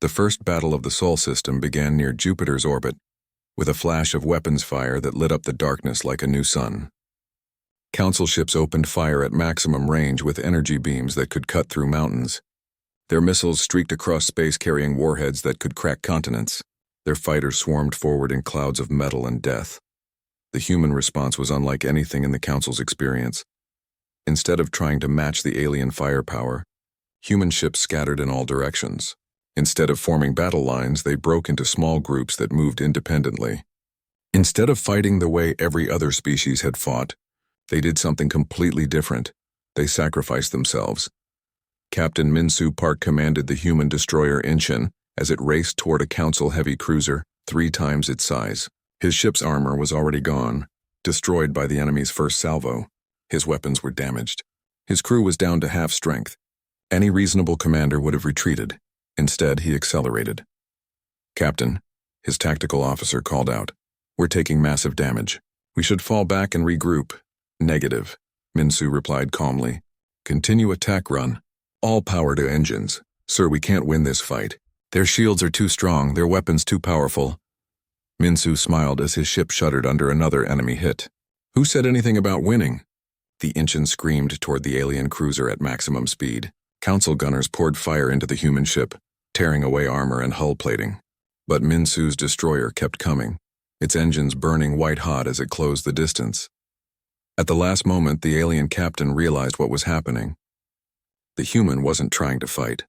The first battle of the Sol system began near Jupiter's orbit, with a flash of weapons fire that lit up the darkness like a new sun. Council ships opened fire at maximum range with energy beams that could cut through mountains. Their missiles streaked across space carrying warheads that could crack continents. Their fighters swarmed forward in clouds of metal and death. The human response was unlike anything in the Council's experience. Instead of trying to match the alien firepower, human ships scattered in all directions. Instead of forming battle lines, they broke into small groups that moved independently. Instead of fighting the way every other species had fought, they did something completely different. They sacrificed themselves. Captain Minsu Park commanded the human destroyer Inchin as it raced toward a Council heavy cruiser 3 times its size. His ship's armor was already gone, destroyed by the enemy's first salvo. His weapons were damaged. His crew was down to half strength. Any reasonable commander would have retreated. Instead, he accelerated. "Captain," his tactical officer called out, "we're taking massive damage. We should fall back and regroup." "Negative," Minsu replied calmly. "Continue attack run. All power to engines. Sir, we can't win this fight. Their shields are too strong, their weapons too powerful." Minsu smiled as his ship shuddered under another enemy hit. "Who said anything about winning?" The Inchin screamed toward the alien cruiser at maximum speed. Council gunners poured fire into the human ship, tearing away armor and hull plating. But Minsu's destroyer kept coming, its engines burning white-hot as it closed the distance. At the last moment, the alien captain realized what was happening. The human wasn't trying to fight.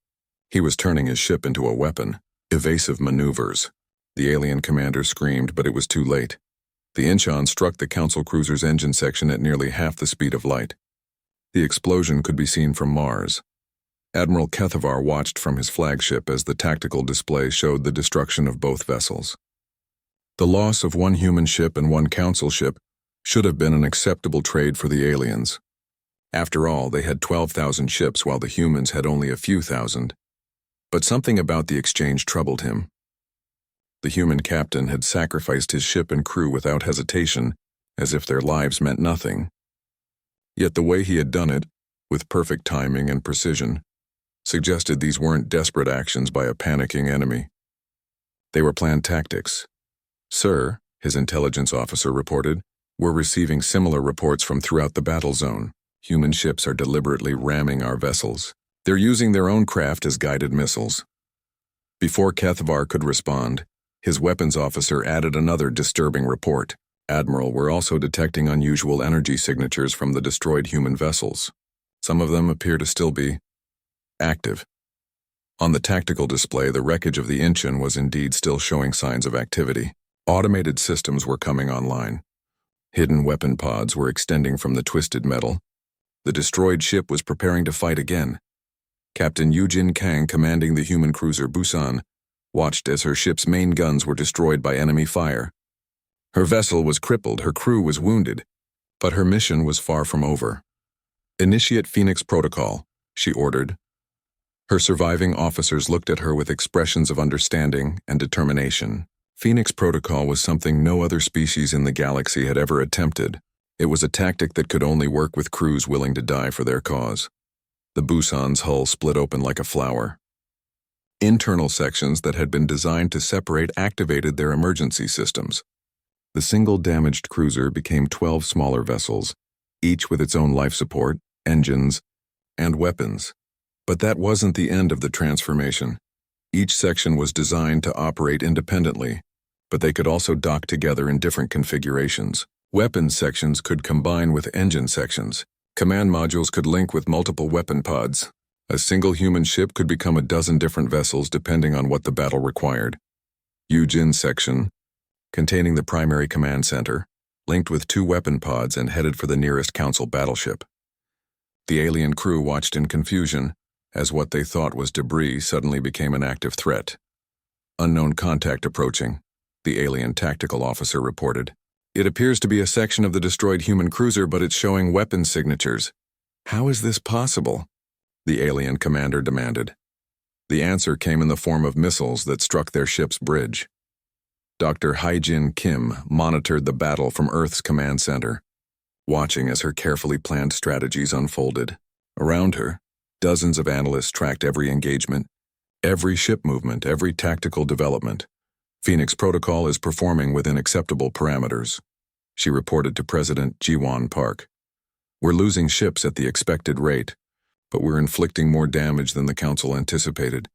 He was turning his ship into a weapon. Evasive maneuvers. The alien commander screamed, but it was too late. The Inchon struck the Council cruiser's engine section at nearly half the speed of light. The explosion could be seen from Mars. Admiral Kethavar watched from his flagship as the tactical display showed the destruction of both vessels. The loss of 1 human ship and 1 Council ship should have been an acceptable trade for the aliens. After all, they had 12,000 ships while the humans had only a few thousand. But something about the exchange troubled him. The human captain had sacrificed his ship and crew without hesitation, as if their lives meant nothing. Yet the way he had done it, with perfect timing and precision, suggested these weren't desperate actions by a panicking enemy. They were planned tactics. "Sir," his intelligence officer reported, "we're receiving similar reports from throughout the battle zone. Human ships are deliberately ramming our vessels. They're using their own craft as guided missiles." Before Kethavar could respond, his weapons officer added another disturbing report. "Admiral, we're also detecting unusual energy signatures from the destroyed human vessels. Some of them appear to still be active." On the tactical display, the wreckage of the Inchin was indeed still showing signs of activity. Automated systems were coming online. Hidden weapon pods were extending from the twisted metal. The destroyed ship was preparing to fight again. Captain Yujin Kang, commanding the human cruiser Busan, watched as her ship's main guns were destroyed by enemy fire. Her vessel was crippled, her crew was wounded, but her mission was far from over. "Initiate Phoenix Protocol," she ordered. Her surviving officers looked at her with expressions of understanding and determination. Phoenix Protocol was something no other species in the galaxy had ever attempted. It was a tactic that could only work with crews willing to die for their cause. The Busan's hull split open like a flower. Internal sections that had been designed to separate activated their emergency systems. The single damaged cruiser became 12 smaller vessels, each with its own life support, engines, and weapons. But that wasn't the end of the transformation. Each section was designed to operate independently, but they could also dock together in different configurations. Weapons sections could combine with engine sections. Command modules could link with multiple weapon pods. A single human ship could become a dozen different vessels depending on what the battle required. Yujin section, containing the primary command center, linked with 2 weapon pods and headed for the nearest Council battleship. The alien crew watched in confusion, as what they thought was debris suddenly became an active threat. "Unknown contact approaching," the alien tactical officer reported. "It appears to be a section of the destroyed human cruiser, but it's showing weapon signatures." "How is this possible?" the alien commander demanded. The answer came in the form of missiles that struck their ship's bridge. Dr. Haijin Kim monitored the battle from Earth's command center, watching as her carefully planned strategies unfolded. Around her, dozens of analysts tracked every engagement, Every ship movement, every tactical development. Phoenix Protocol is performing within acceptable parameters, she reported to President Ji-won Park. We're losing ships at the expected rate, but we're inflicting more damage than the Council anticipated.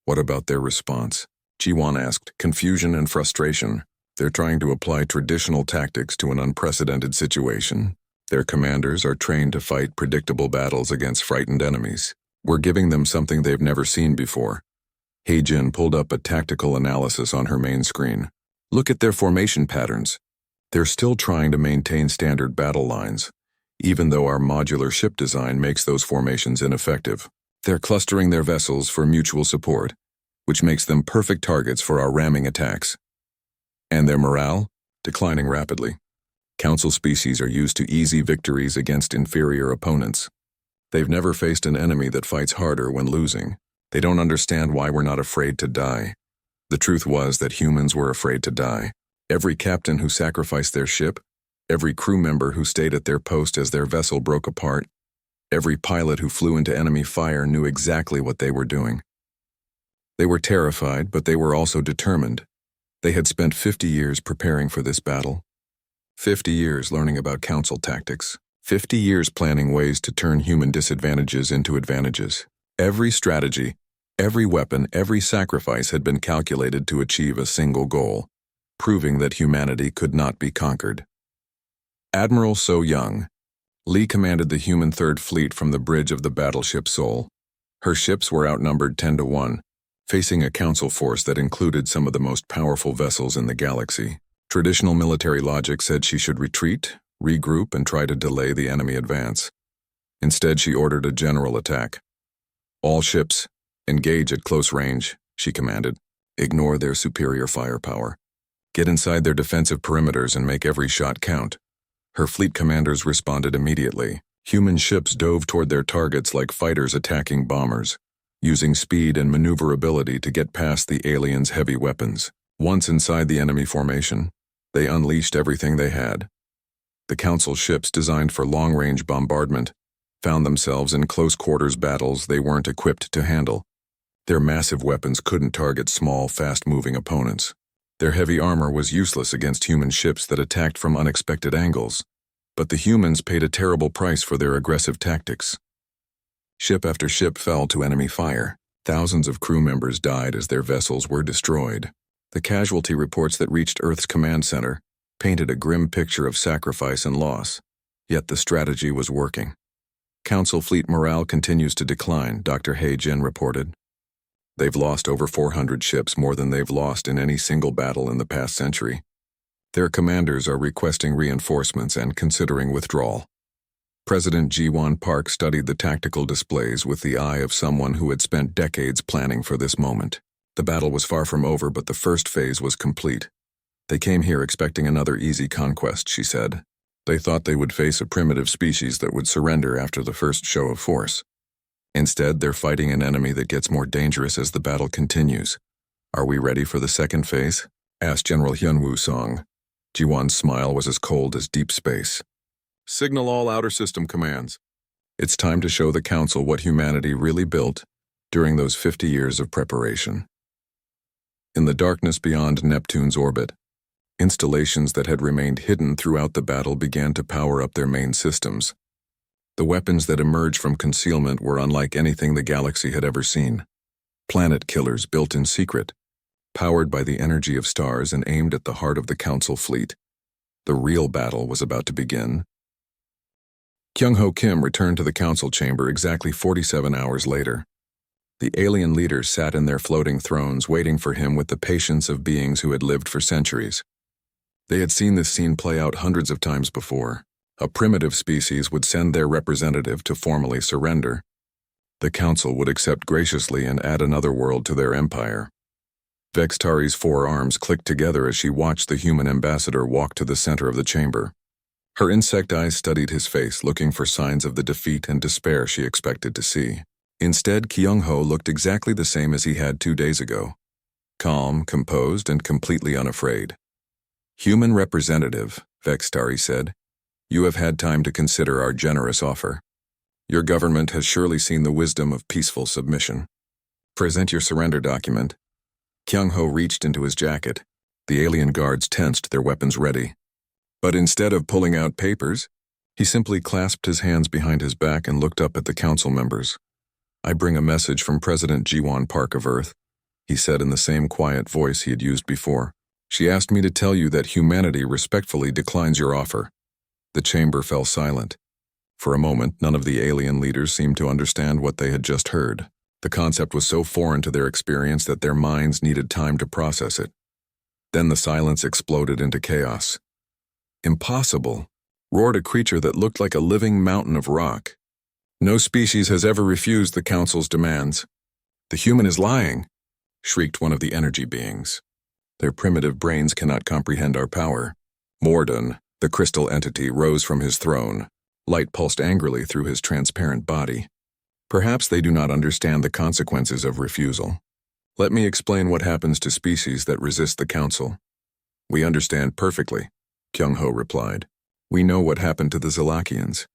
What about their response? Ji-won asked, confusion and frustration. They're trying to apply traditional tactics to an unprecedented situation. Their commanders are trained to fight predictable battles against frightened enemies. We're giving them something they've never seen before. Hei-jin pulled up a tactical analysis on her main screen. Look at their formation patterns. They're still trying to maintain standard battle lines, even though our modular ship design makes those formations ineffective. They're clustering their vessels for mutual support, which makes them perfect targets for our ramming attacks. And their morale? Declining rapidly. Council species are used to easy victories against inferior opponents. They've never faced an enemy that fights harder when losing. They don't understand why we're not afraid to die. The truth was that humans were afraid to die. Every captain who sacrificed their ship, every crew member who stayed at their post as their vessel broke apart, every pilot who flew into enemy fire knew exactly what they were doing. They were terrified, but they were also determined. They had spent 50 years preparing for this battle. 50 years learning about Council tactics. 50 years planning ways to turn human disadvantages into advantages. Every strategy, every weapon, every sacrifice had been calculated to achieve a single goal, proving that humanity could not be conquered. Admiral So Young, Lee commanded the human Third Fleet from the bridge of the battleship Seoul. Her ships were outnumbered 10-1, facing a Council force that included some of the most powerful vessels in the galaxy. Traditional military logic said she should retreat, regroup, and try to delay the enemy advance. Instead, she ordered a general attack. All ships, engage at close range, she commanded. Ignore their superior firepower. Get inside their defensive perimeters and make every shot count. Her fleet commanders responded immediately. Human ships dove toward their targets like fighters attacking bombers, using speed and maneuverability to get past the aliens' heavy weapons. Once inside the enemy formation, they unleashed everything they had. The Council ships designed for long-range bombardment found themselves in close-quarters battles they weren't equipped to handle. Their massive weapons couldn't target small, fast-moving opponents. Their heavy armor was useless against human ships that attacked from unexpected angles. But the humans paid a terrible price for their aggressive tactics. Ship after ship fell to enemy fire. Thousands of crew members died as their vessels were destroyed. The casualty reports that reached Earth's command center painted a grim picture of sacrifice and loss. Yet the strategy was working. Council fleet morale continues to decline, Dr. Hei-jin reported. They've lost over 400 ships, more than they've lost in any single battle in the past century. Their commanders are requesting reinforcements and considering withdrawal. President Ji-won Park studied the tactical displays with the eye of someone who had spent decades planning for this moment. The battle was far from over, but the first phase was complete. They came here expecting another easy conquest, she said. They thought they would face a primitive species that would surrender after the first show of force. Instead, they're fighting an enemy that gets more dangerous as the battle continues. Are we ready for the second phase? Asked General Hyun-woo Song. Ji-won's smile was as cold as deep space. Signal all outer system commands. It's time to show the Council what humanity really built during those 50 years of preparation. In the darkness beyond Neptune's orbit, installations that had remained hidden throughout the battle began to power up their main systems. The weapons that emerged from concealment were unlike anything the galaxy had ever seen. Planet killers built in secret, powered by the energy of stars and aimed at the heart of the Council fleet. The real battle was about to begin. Kyung-ho Kim returned to the Council chamber exactly 47 hours later. The alien leaders sat in their floating thrones waiting for him with the patience of beings who had lived for centuries. They had seen this scene play out hundreds of times before. A primitive species would send their representative to formally surrender. The Council would accept graciously and add another world to their empire. Vextari's four arms clicked together as she watched the human ambassador walk to the center of the chamber. Her insect eyes studied his face, looking for signs of the defeat and despair she expected to see. Instead, Kyung-ho looked exactly the same as he had 2 days ago. Calm, composed, and completely unafraid. Human representative, Vextari said, you have had time to consider our generous offer. Your government has surely seen the wisdom of peaceful submission. Present your surrender document. Kyung-ho reached into his jacket. The alien guards tensed, their weapons ready. But instead of pulling out papers, he simply clasped his hands behind his back and looked up at the council members. "I bring a message from President Ji-won Park of Earth," he said in the same quiet voice he had used before. "She asked me to tell you that humanity respectfully declines your offer." The chamber fell silent. For a moment, none of the alien leaders seemed to understand what they had just heard. The concept was so foreign to their experience that their minds needed time to process it. Then the silence exploded into chaos. "Impossible," roared a creature that looked like a living mountain of rock. "No species has ever refused the Council's demands." "The human is lying," shrieked one of the energy beings. "Their primitive brains cannot comprehend our power." Morden, the crystal entity, rose from his throne. Light pulsed angrily through his transparent body. "Perhaps they do not understand the consequences of refusal. Let me explain what happens to species that resist the Council." "We understand perfectly," Kyung-ho replied. "We know what happened to the Zelakians.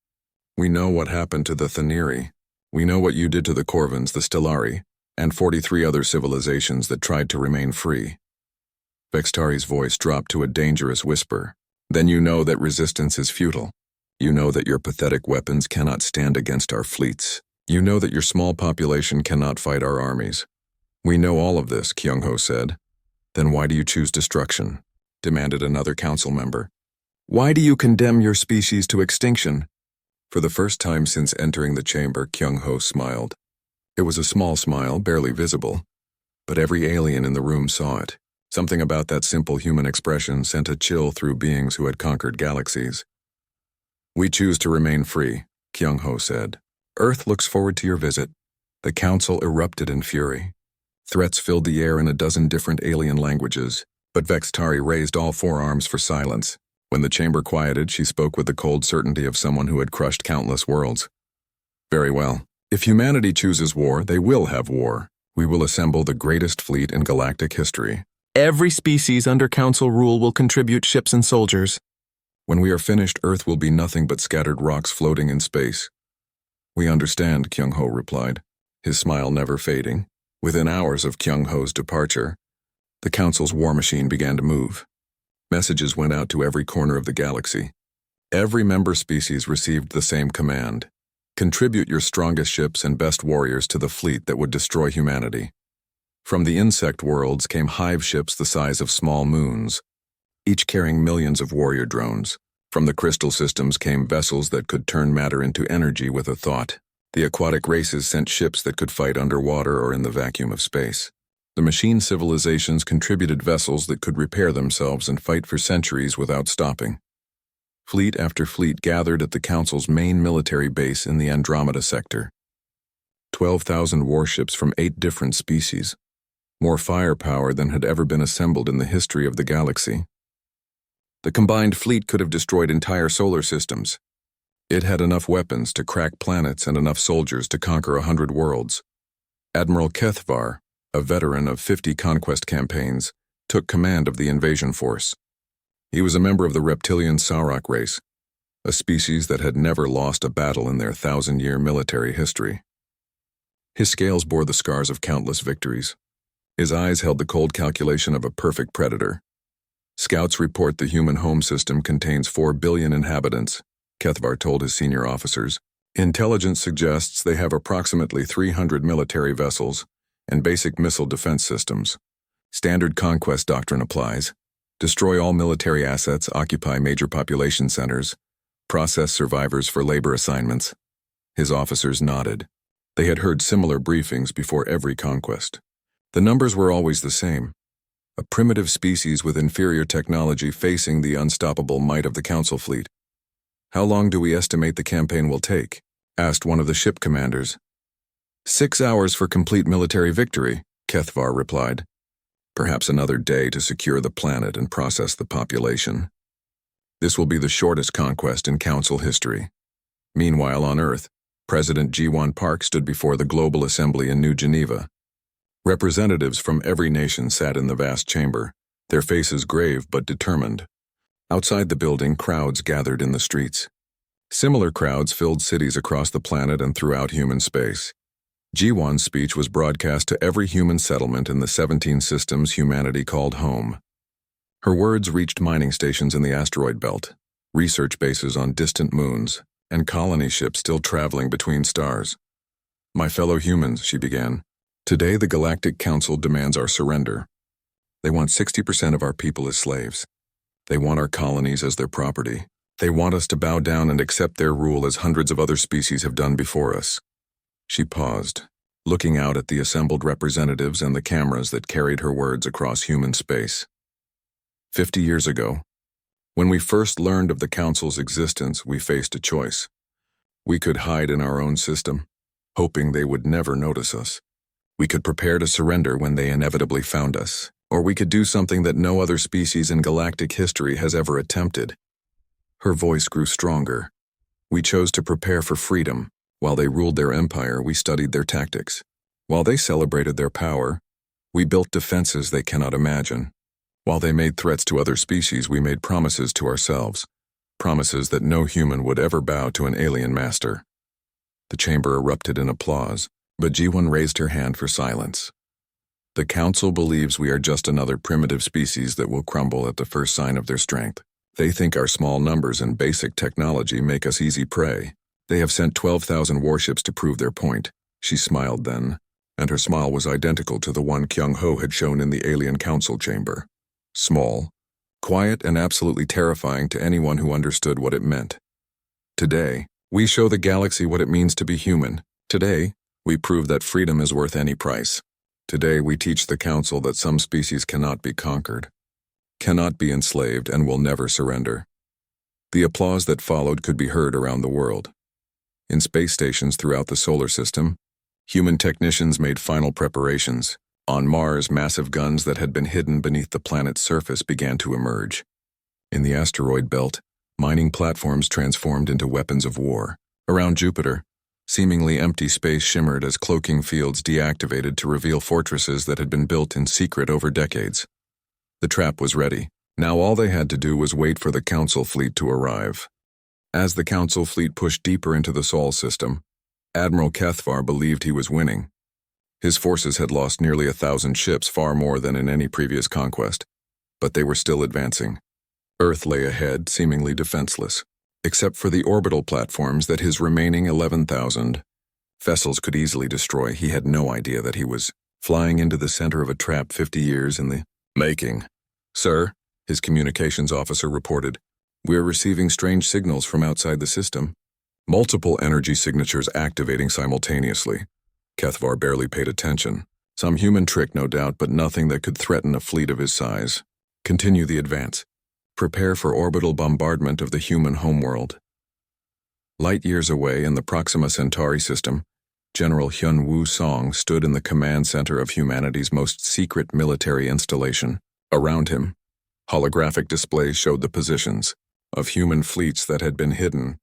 We know what happened to the Thaniri. We know what you did to the Corvins, the Stellari, and 43 other civilizations that tried to remain free." Vextari's voice dropped to a dangerous whisper. "Then you know that resistance is futile. You know that your pathetic weapons cannot stand against our fleets. You know that your small population cannot fight our armies." "We know all of this," Kyung-ho said. "Then why do you choose destruction?" demanded another council member. "Why do you condemn your species to extinction?" For the first time since entering the chamber, Kyung-ho smiled. It was a small smile, barely visible, but every alien in the room saw it. Something about that simple human expression sent a chill through beings who had conquered galaxies. "We choose to remain free," Kyung-ho said. "Earth looks forward to your visit." The council erupted in fury. Threats filled the air in a dozen different alien languages, but Vextari raised all four arms for silence. When the chamber quieted, she spoke with the cold certainty of someone who had crushed countless worlds. "Very well. If humanity chooses war, they will have war. We will assemble the greatest fleet in galactic history. Every species under council rule will contribute ships and soldiers. When we are finished, Earth will be nothing but scattered rocks floating in space." "We understand," Kyung-ho replied, his smile never fading. Within hours of Kyung-ho's departure, the council's war machine began to move. Messages went out to every corner of the galaxy. Every member species received the same command: contribute your strongest ships and best warriors to the fleet that would destroy humanity. From the insect worlds came hive ships the size of small moons, each carrying millions of warrior drones. From the crystal systems came vessels that could turn matter into energy with a thought. The aquatic races sent ships that could fight underwater or in the vacuum of space. The machine civilizations contributed vessels that could repair themselves and fight for centuries without stopping. Fleet after fleet gathered at the Council's main military base in the Andromeda sector. 12,000 warships from 8 different species. More firepower than had ever been assembled in the history of the galaxy. The combined fleet could have destroyed entire solar systems. It had enough weapons to crack planets and enough soldiers to conquer 100 worlds. Admiral Kethvar, a veteran of 50 conquest campaigns, took command of the invasion force. He was a member of the reptilian Sarok race, a species that had never lost a battle in their 1,000-year military history. His scales bore the scars of countless victories. His eyes held the cold calculation of a perfect predator. Scouts report the human home system contains 4 billion inhabitants, Kethvar told his senior officers. Intelligence suggests they have approximately 300 military vessels and basic missile defense systems. Standard conquest doctrine applies. Destroy all military assets, occupy major population centers, process survivors for labor assignments. His officers nodded. They had heard similar briefings before every conquest. The numbers were always the same. A primitive species with inferior technology facing the unstoppable might of the Council fleet. "How long do we estimate the campaign will take?" asked one of the ship commanders. 6 hours for complete military victory, Kethvar replied. Perhaps another day to secure the planet and process the population. This will be the shortest conquest in Council history. Meanwhile, on Earth, President Ji-won Park stood before the Global Assembly in New Geneva. Representatives from every nation sat in the vast chamber, their faces grave but determined. Outside the building, crowds gathered in the streets. Similar crowds filled cities across the planet and throughout human space. Ji-won's speech was broadcast to every human settlement in the 17 systems humanity called home. Her words reached mining stations in the asteroid belt, research bases on distant moons, and colony ships still traveling between stars. "My fellow humans," she began, "today the Galactic Council demands our surrender. They want 60% of our people as slaves. They want our colonies as their property. They want us to bow down and accept their rule as hundreds of other species have done before us." She paused, looking out at the assembled representatives and the cameras that carried her words across human space. 50 years ago, when we first learned of the Council's existence, we faced a choice. We could hide in our own system, hoping they would never notice us. We could prepare to surrender when they inevitably found us, or we could do something that no other species in galactic history has ever attempted. Her voice grew stronger. We chose to prepare for freedom. While they ruled their empire, we studied their tactics. While they celebrated their power, we built defenses they cannot imagine. While they made threats to other species, we made promises to ourselves. Promises that no human would ever bow to an alien master. The chamber erupted in applause, but Ji-won raised her hand for silence. "The Council believes we are just another primitive species that will crumble at the first sign of their strength. They think our small numbers and basic technology make us easy prey. They have sent 12,000 warships to prove their point." She smiled then, and her smile was identical to the one Kyung-ho had shown in the alien council chamber. Small, quiet, and absolutely terrifying to anyone who understood what it meant. "Today, we show the galaxy what it means to be human. Today, we prove that freedom is worth any price. Today, we teach the Council that some species cannot be conquered, cannot be enslaved, and will never surrender." The applause that followed could be heard around the world. In space stations throughout the solar system, human technicians made final preparations. On Mars, massive guns that had been hidden beneath the planet's surface began to emerge. In the asteroid belt, mining platforms transformed into weapons of war. Around Jupiter, seemingly empty space shimmered as cloaking fields deactivated to reveal fortresses that had been built in secret over decades. The trap was ready. Now all they had to do was wait for the Council fleet to arrive. As the Council fleet pushed deeper into the Sol system, Admiral Cathvar believed he was winning. His forces had lost nearly 1,000 ships, far more than in any previous conquest, but they were still advancing. Earth lay ahead, seemingly defenseless, except for the orbital platforms that his remaining 11,000 vessels could easily destroy. He had no idea that he was flying into the center of a trap 50 years in the making. "Sir," his communications officer reported, "we are receiving strange signals from outside the system. Multiple energy signatures activating simultaneously." Cathvar barely paid attention. Some human trick, no doubt, but nothing that could threaten a fleet of his size. "Continue the advance. Prepare for orbital bombardment of the human homeworld." Light years away in the Proxima Centauri system, General Hyun-woo Song stood in the command center of humanity's most secret military installation. Around him, holographic displays showed the positions of human fleets that had been hidden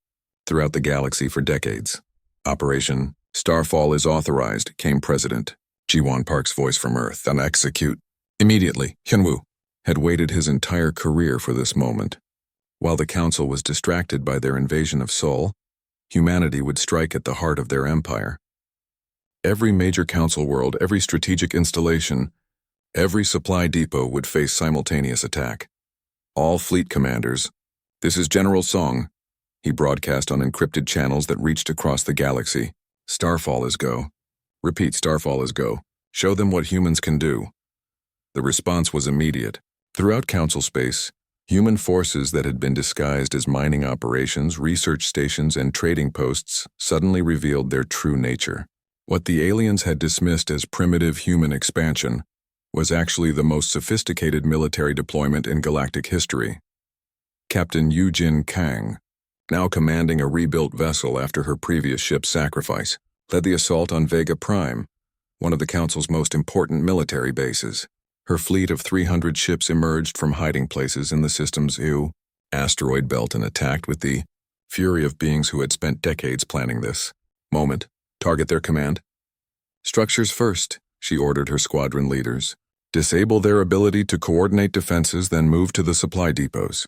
throughout the galaxy for decades. "Operation Starfall is authorized," came President Ji-won Park's voice from Earth. "And execute immediately." Hyun-woo had waited his entire career for this moment. While the Council was distracted by their invasion of Sol, humanity would strike at the heart of their empire. Every major Council world, every strategic installation, every supply depot would face simultaneous attack. "All fleet commanders, this is General Song," he broadcast on encrypted channels that reached across the galaxy. "Starfall is go. Repeat, Starfall is go. Show them what humans can do." The response was immediate. Throughout Council space, human forces that had been disguised as mining operations, research stations, and trading posts suddenly revealed their true nature. What the aliens had dismissed as primitive human expansion was actually the most sophisticated military deployment in galactic history. Captain Yu-jin Kang, now commanding a rebuilt vessel after her previous ship's sacrifice, led the assault on Vega Prime, one of the Council's most important military bases. Her fleet of 300 ships emerged from hiding places in the system's asteroid belt and attacked with the fury of beings who had spent decades planning this moment. "Target their command. Structures first," she ordered her squadron leaders. "Disable their ability to coordinate defenses, then move to the supply depots."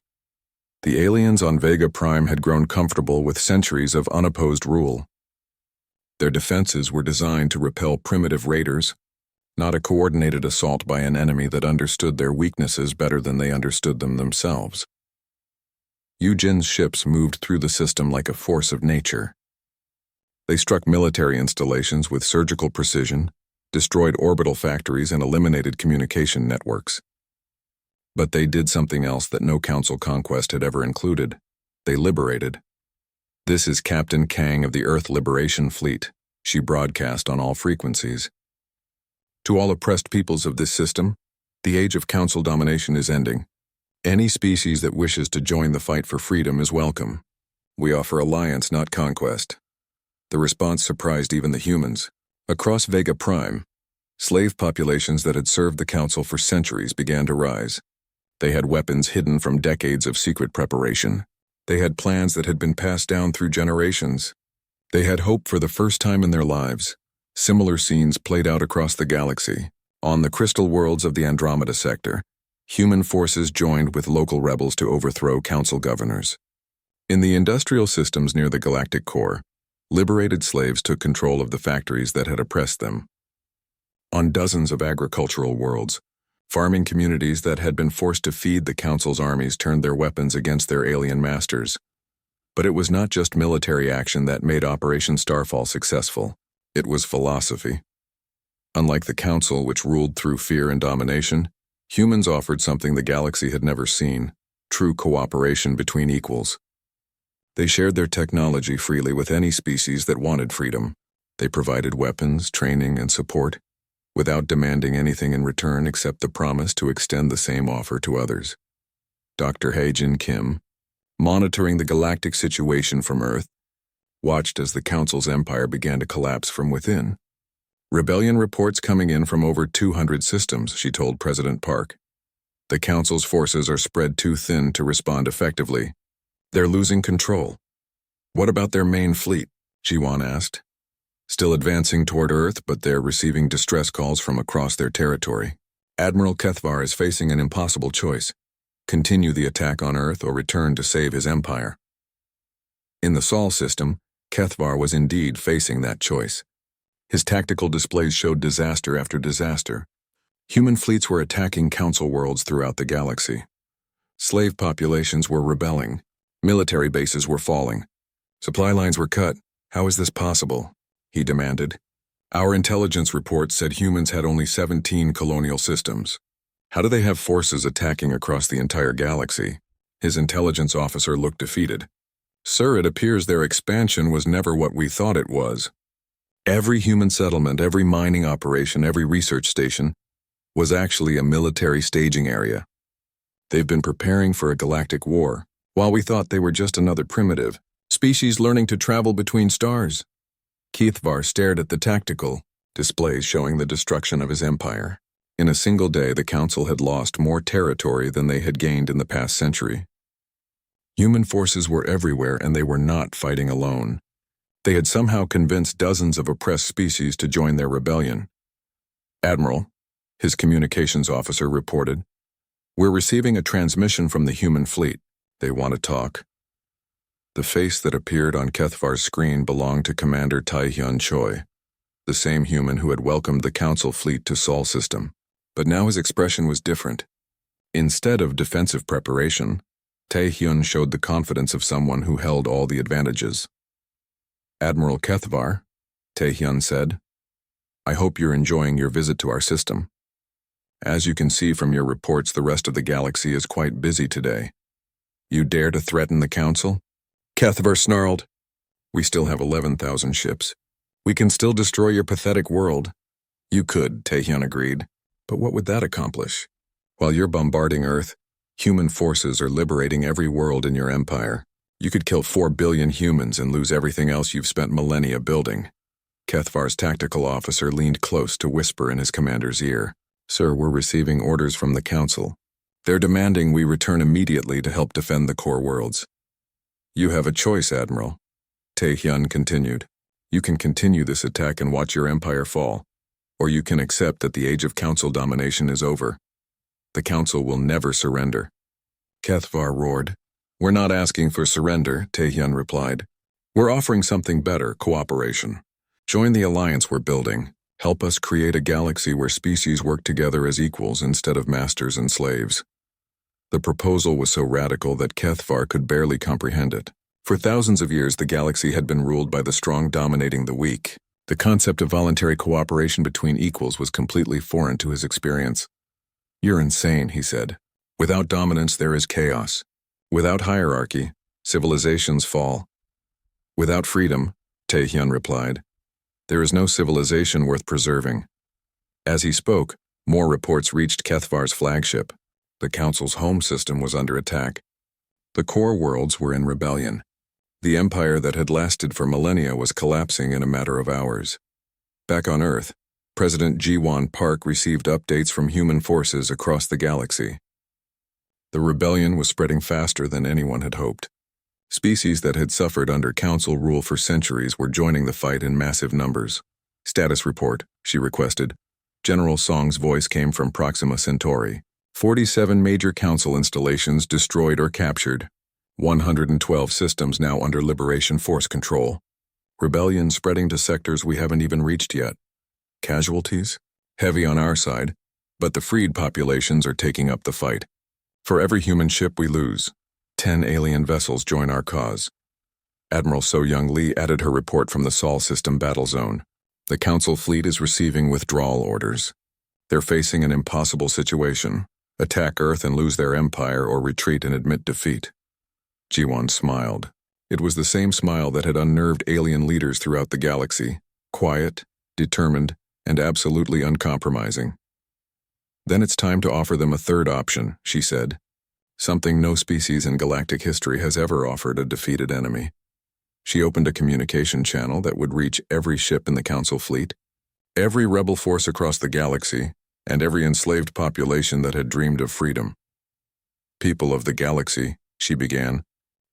The aliens on Vega Prime had grown comfortable with centuries of unopposed rule. Their defenses were designed to repel primitive raiders, not a coordinated assault by an enemy that understood their weaknesses better than they understood them themselves. Eugen's ships moved through the system like a force of nature. They struck military installations with surgical precision, destroyed orbital factories, and eliminated communication networks. But they did something else that no Council conquest had ever included. They liberated. "This is Captain Kang of the Earth Liberation Fleet," she broadcast on all frequencies. "To all oppressed peoples of this system, the age of Council domination is ending. Any species that wishes to join the fight for freedom is welcome. We offer alliance, not conquest." The response surprised even the humans. Across Vega Prime, slave populations that had served the Council for centuries began to rise. They had weapons hidden from decades of secret preparation. They had plans that had been passed down through generations. They had hope for the first time in their lives. Similar scenes played out across the galaxy. On the crystal worlds of the Andromeda sector, human forces joined with local rebels to overthrow Council governors. In the industrial systems near the galactic core, liberated slaves took control of the factories that had oppressed them. On dozens of agricultural worlds, farming communities that had been forced to feed the Council's armies turned their weapons against their alien masters. But it was not just military action that made Operation Starfall successful. It was philosophy. Unlike the Council, which ruled through fear and domination, humans offered something the galaxy had never seen: true cooperation between equals. They shared their technology freely with any species that wanted freedom. They provided weapons, training, and support, without demanding anything in return except the promise to extend the same offer to others. Dr. Hae-Jin Kim, monitoring the galactic situation from Earth, watched as the Council's empire began to collapse from within. "Rebellion reports coming in from over 200 systems," she told President Park. "The Council's forces are spread too thin to respond effectively. They're losing control." "What about their main fleet?" Jiwan asked. "Still advancing toward Earth, but they're receiving distress calls from across their territory. Admiral Kethvar is facing an impossible choice: continue the attack on Earth or return to save his empire." In the Sol system, Kethvar was indeed facing that choice. His tactical displays showed disaster after disaster. Human fleets were attacking Council worlds throughout the galaxy. Slave populations were rebelling. Military bases were falling. Supply lines were cut. "How is this possible?" he demanded. "Our intelligence report said humans had only 17 colonial systems. How do they have forces attacking across the entire galaxy?" His intelligence officer looked defeated. "Sir, it appears their expansion was never what we thought it was. Every human settlement, every mining operation, every research station was actually a military staging area. They've been preparing for a galactic war, while we thought they were just another primitive species learning to travel between stars." Kethvar stared at the tactical displays showing the destruction of his empire. In a single day, the Council had lost more territory than they had gained in the past century. Human forces were everywhere, and they were not fighting alone. They had somehow convinced dozens of oppressed species to join their rebellion. "Admiral," his communications officer reported, "we're receiving a transmission from the human fleet. They want to talk." The face that appeared on Kethvar's screen belonged to Commander Tae-hyun Choi, the same human who had welcomed the Council fleet to Sol system. But now his expression was different. Instead of defensive preparation, Tae-hyun showed the confidence of someone who held all the advantages. "Admiral Kethvar," Tae-hyun said, "I hope you're enjoying your visit to our system. As you can see from your reports, the rest of the galaxy is quite busy today. You dare to threaten the Council?" Kethvar snarled. "We still have 11,000 ships. We can still destroy your pathetic world." "You could," Tae-hyun agreed. "But what would that accomplish? While you're bombarding Earth, human forces are liberating every world in your empire. You could kill 4 billion humans and lose everything else you've spent millennia building." Kethvar's tactical officer leaned close to whisper in his commander's ear. "Sir, we're receiving orders from the Council. They're demanding we return immediately to help defend the core worlds." "You have a choice, Admiral," Tae-hyun continued. "You can continue this attack and watch your empire fall, or you can accept that the age of Council domination is over. The Council will never surrender." Kethvar roared. "We're not asking for surrender," Tae-hyun replied. "We're offering something better: cooperation. Join the alliance we're building. Help us create a galaxy where species work together as equals instead of masters and slaves. The proposal was so radical that Kethvar could barely comprehend it. For thousands of years, the galaxy had been ruled by the strong dominating the weak. The concept of voluntary cooperation between equals was completely foreign to his experience. "You're insane," he said. "Without dominance, there is chaos. Without hierarchy, civilizations fall. Without freedom," Taehyun replied, "there is no civilization worth preserving." As he spoke, more reports reached Kethvar's flagship. The Council's home system was under attack. The core worlds were in rebellion. The empire that had lasted for millennia was collapsing in a matter of hours. Back on Earth, President Ji-won Park received updates from human forces across the galaxy. The rebellion was spreading faster than anyone had hoped. Species that had suffered under Council rule for centuries were joining the fight in massive numbers. "Status report," she requested. General Song's voice came from Proxima Centauri. 47 major Council installations destroyed or captured. 112 systems now under Liberation Force control. Rebellion spreading to sectors we haven't even reached yet. Casualties? Heavy on our side, but the freed populations are taking up the fight. For every human ship we lose, 10 alien vessels join our cause. Admiral So-Young Lee added her report from the Sol system battle zone. The Council fleet is receiving withdrawal orders. They're facing an impossible situation. Attack Earth and lose their empire, or retreat and admit defeat. Ji-won smiled. It was the same smile that had unnerved alien leaders throughout the galaxy. Quiet, determined, and absolutely uncompromising. "Then it's time to offer them a third option," she said. "Something no species in galactic history has ever offered a defeated enemy." She opened a communication channel that would reach every ship in the Council fleet, every rebel force across the galaxy, and every enslaved population that had dreamed of freedom. "People of the galaxy," she began,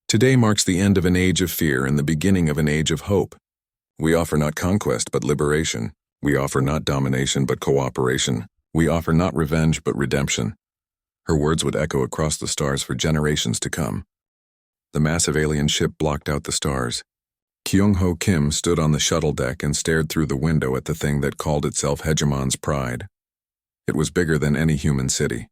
"today marks the end of an age of fear and the beginning of an age of hope. We offer not conquest but liberation. We offer not domination but cooperation. We offer not revenge but redemption." Her words would echo across the stars for generations to come. The massive alien ship blocked out the stars. Kyung-ho Kim stood on the shuttle deck and stared through the window at the thing that called itself Hegemon's Pride. It was bigger than any human city.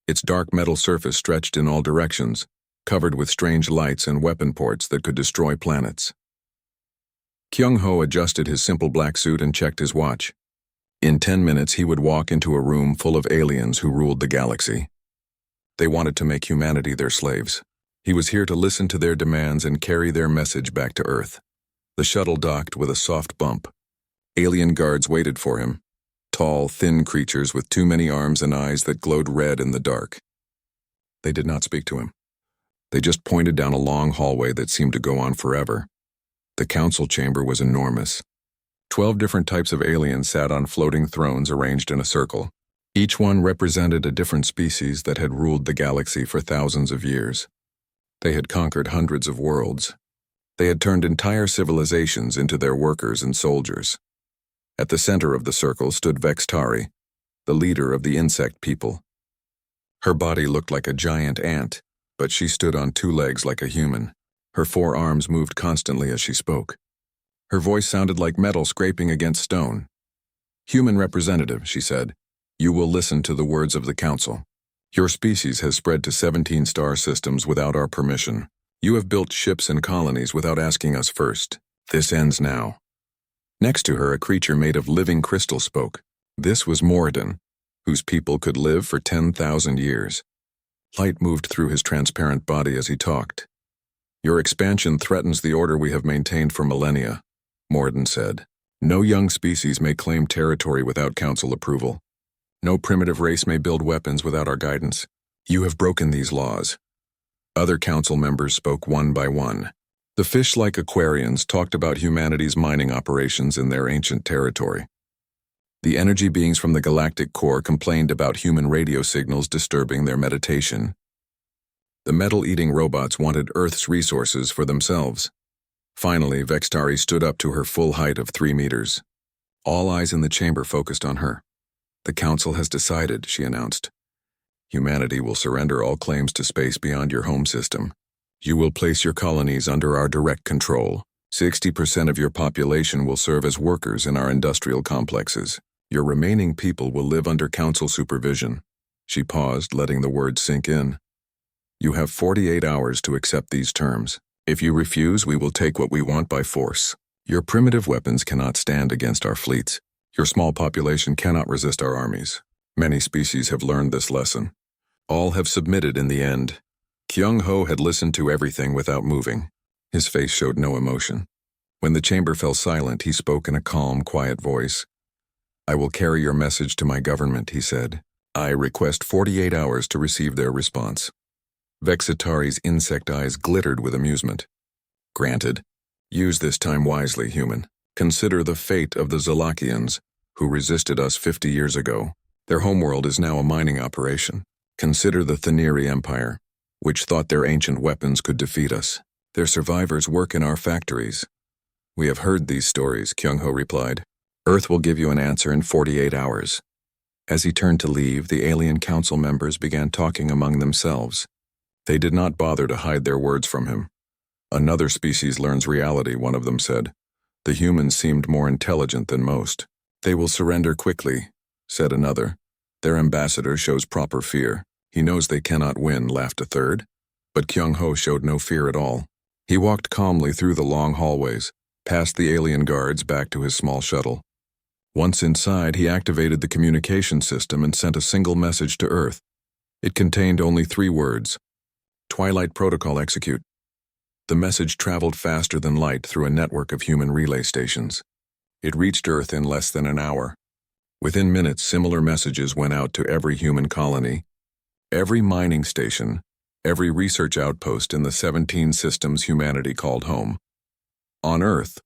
Its dark metal surface stretched in all directions, covered with strange lights and weapon ports that could destroy planets. Kyung-ho adjusted his simple black suit and checked his watch. In 10 minutes he would walk into a room full of aliens who ruled the galaxy. They wanted to make humanity their slaves. He was here to listen to their demands and carry their message back to Earth. The shuttle docked with a soft bump. Alien guards waited for him. Tall, thin creatures with too many arms and eyes that glowed red in the dark. They did not speak to him. They just pointed down a long hallway that seemed to go on forever. The Council chamber was enormous. 12 different types of aliens sat on floating thrones arranged in a circle. Each one represented a different species that had ruled the galaxy for thousands of years. They had conquered hundreds of worlds. They had turned entire civilizations into their workers and soldiers. At the center of the circle stood Vextari, the leader of the insect people. Her body looked like a giant ant, but she stood on 2 legs like a human. Her 4 arms moved constantly as she spoke. Her voice sounded like metal scraping against stone. "Human representative," she said, "you will listen to the words of the Council. Your species has spread to 17 star systems without our permission. You have built ships and colonies without asking us first. This ends now." Next to her, a creature made of living crystal spoke. This was Moradin, whose people could live for 10,000 years. Light moved through his transparent body as he talked. "Your expansion threatens the order we have maintained for millennia," Moradin said. "No young species may claim territory without Council approval. No primitive race may build weapons without our guidance. You have broken these laws." Other Council members spoke one by one. The fish-like Aquarians talked about humanity's mining operations in their ancient territory. The energy beings from the galactic core complained about human radio signals disturbing their meditation. The metal-eating robots wanted Earth's resources for themselves. Finally, Vextari stood up to her full height of 3 meters. All eyes in the chamber focused on her. "The Council has decided," she announced. "Humanity will surrender all claims to space beyond your home system. You will place your colonies under our direct control. 60% of your population will serve as workers in our industrial complexes. Your remaining people will live under council supervision. She paused, letting the words sink in. You have 48 hours to accept these terms. If you refuse, we will take what we want by force. Your primitive weapons cannot stand against our fleets. Your small population cannot resist our armies. Many species have learned this lesson. All have submitted in the end. Kyung-ho had listened to everything without moving. His face showed no emotion. When the chamber fell silent, he spoke in a calm, quiet voice. I will carry your message to my government, he said. I request 48 hours to receive their response. Vexitari's insect eyes glittered with amusement. Granted. Use this time wisely, human. Consider the fate of the Zalakians, who resisted us 50 years ago. Their homeworld is now a mining operation. Consider the Thaniri Empire, which thought their ancient weapons could defeat us. Their survivors work in our factories. We have heard these stories, Kyung-ho replied. Earth will give you an answer in 48 hours. As he turned to leave, the alien council members began talking among themselves. They did not bother to hide their words from him. Another species learns reality, one of them said. The humans seemed more intelligent than most. They will surrender quickly, said another. Their ambassador shows proper fear. He knows they cannot win, laughed a third. But Kyung-ho showed no fear at all. He walked calmly through the long hallways, past the alien guards back to his small shuttle. Once inside, he activated the communication system and sent a single message to Earth. It contained only 3 words. Twilight Protocol execute. The message traveled faster than light through a network of human relay stations. It reached Earth in less than an hour. Within minutes, similar messages went out to every human colony, every mining station, every research outpost in the 17 systems humanity called home. On Earth,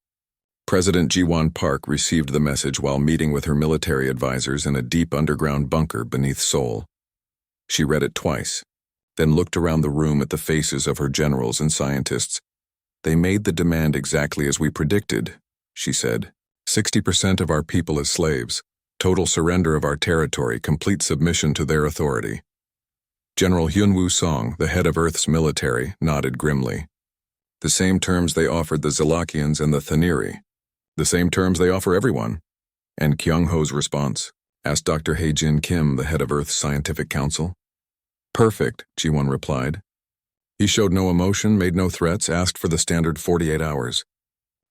President Ji-won Park received the message while meeting with her military advisors in a deep underground bunker beneath Seoul. She read it twice, then looked around the room at the faces of her generals and scientists. They made the demand exactly as we predicted, she said. 60% of our people as slaves, total surrender of our territory, complete submission to their authority. General Hyun-woo Song, the head of Earth's military, nodded grimly. The same terms they offered the Zalakians and the Thaniri. The same terms they offer everyone. And Kyung-ho's response? Asked Dr. Hae-jin Kim, the head of Earth's Scientific Council. Perfect, Ji-won replied. He showed no emotion, made no threats, asked for the standard 48 hours.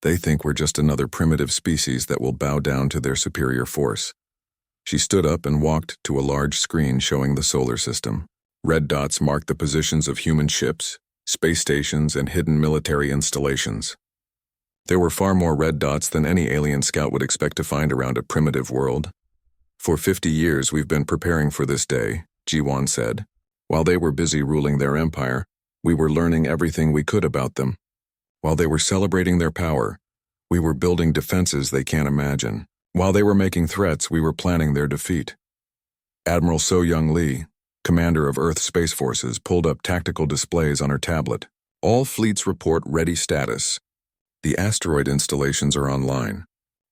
They think we're just another primitive species that will bow down to their superior force. She stood up and walked to a large screen showing the solar system. Red dots marked the positions of human ships, space stations, and hidden military installations. There were far more red dots than any alien scout would expect to find around a primitive world. For 50 years we've been preparing for this day, Ji-won said. While they were busy ruling their empire, we were learning everything we could about them. While they were celebrating their power, we were building defenses they can't imagine. While they were making threats, we were planning their defeat. Admiral So-young Lee, commander of Earth Space Forces, pulled up tactical displays on her tablet. All fleets report ready status. The asteroid installations are online.